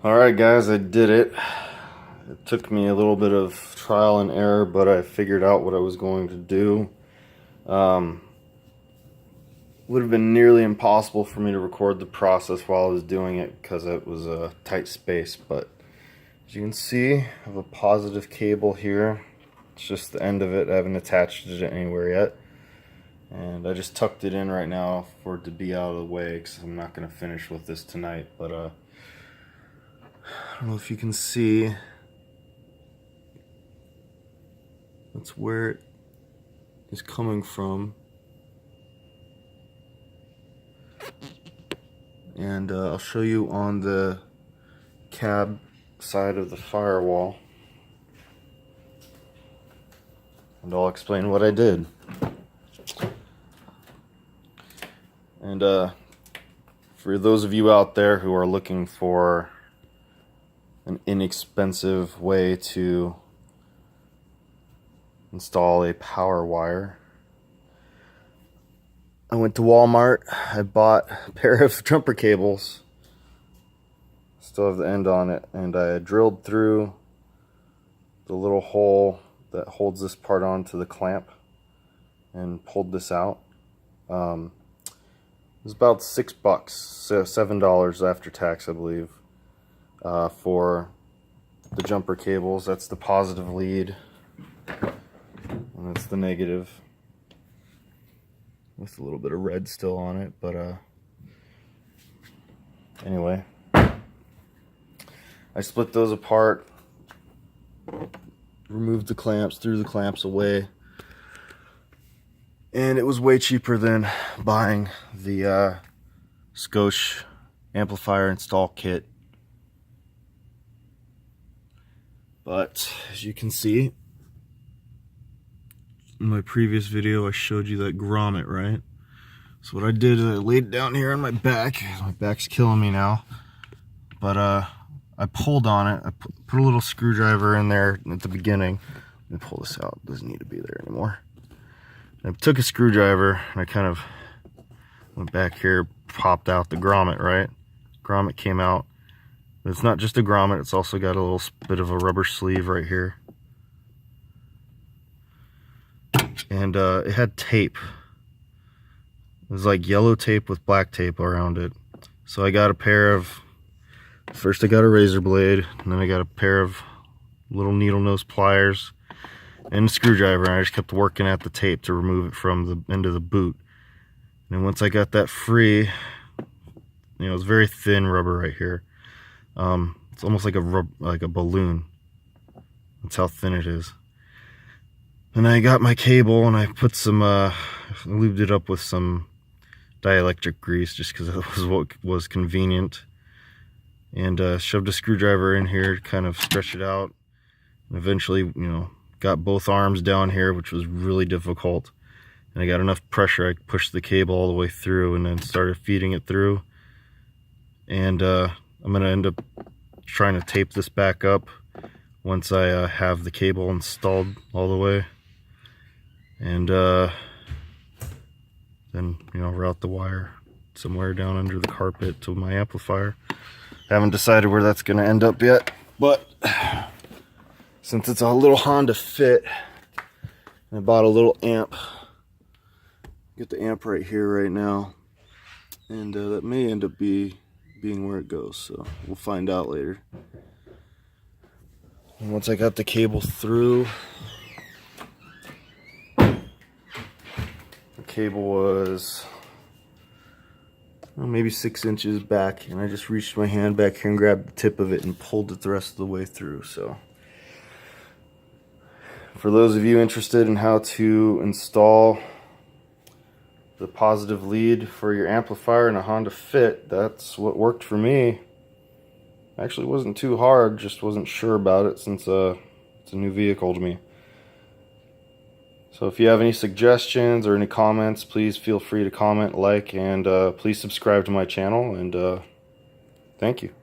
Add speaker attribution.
Speaker 1: Alright guys, I did it. It took me a little bit of trial and error, but I figured out what I was going to do. Would have been nearly impossible for me to record the process while I was doing it because it was a tight space, but as you can see, I have a positive cable here. It's just the end of it. I haven't attached it anywhere yet. And I just tucked it in right now for it to be out of the way because I'm not going to finish with this tonight, but I don't know if you can see. That's where it is coming from. And I'll show you on the cab side of the firewall. And I'll explain what I did. And for those of you out there who are looking for an inexpensive way to install a power wire, I went to Walmart. I bought a pair of jumper cables, still have the end on it, and I drilled through the little hole that holds this part onto the clamp and pulled this out. It was about $6, so $7 after tax, I believe, for the jumper cables. That's the positive lead, and that's the negative, with a little bit of red still on it, but anyway, I split those apart, removed the clamps, threw the clamps away, and it was way cheaper than buying the Scosche amplifier install kit. But as you can see, in my previous video I showed you that grommet, right? So what I did is I laid down here on my back. My back's killing me now. But I pulled on it. I put a little screwdriver in there at the beginning. Let me pull this out. It doesn't need to be there anymore. I took a screwdriver and I kind of went back here, popped out the grommet, right? Grommet came out. But it's not just a grommet, it's also got a little bit of a rubber sleeve right here. And it had tape. It was like yellow tape with black tape around it. So I got a pair of, first I got a razor blade, and then I got a pair of little needle nose pliers and a screwdriver, and I just kept working at the tape to remove it from the end of the boot. And once I got that free, you know, it's very thin rubber right here. It's almost like a balloon. That's how thin it is. And I got my cable and I put some, lubed it up with some dielectric grease just because that was what was convenient. And shoved a screwdriver in here to kind of stretch it out. And eventually, you know, got both arms down here, which was really difficult. And I got enough pressure, I pushed the cable all the way through and then started feeding it through. And I'm going to end up trying to tape this back up once I have the cable installed all the way. And then, you know, route the wire somewhere down under the carpet to my amplifier. Haven't decided where that's going to end up yet, but since it's a little Honda Fit, I bought a little amp. Get the amp right here right now, and that may end up being where it goes, so we'll find out later. And once I got the cable through, the cable was maybe 6 inches back, and I just reached my hand back here and grabbed the tip of it and pulled it the rest of the way through. So for those of you interested in how to install the positive lead for your amplifier in a Honda Fit, that's what worked for me. Actually, it wasn't too hard, just wasn't sure about it since it's a new vehicle to me. So if you have any suggestions or any comments, please feel free to comment, like, and please subscribe to my channel, and thank you.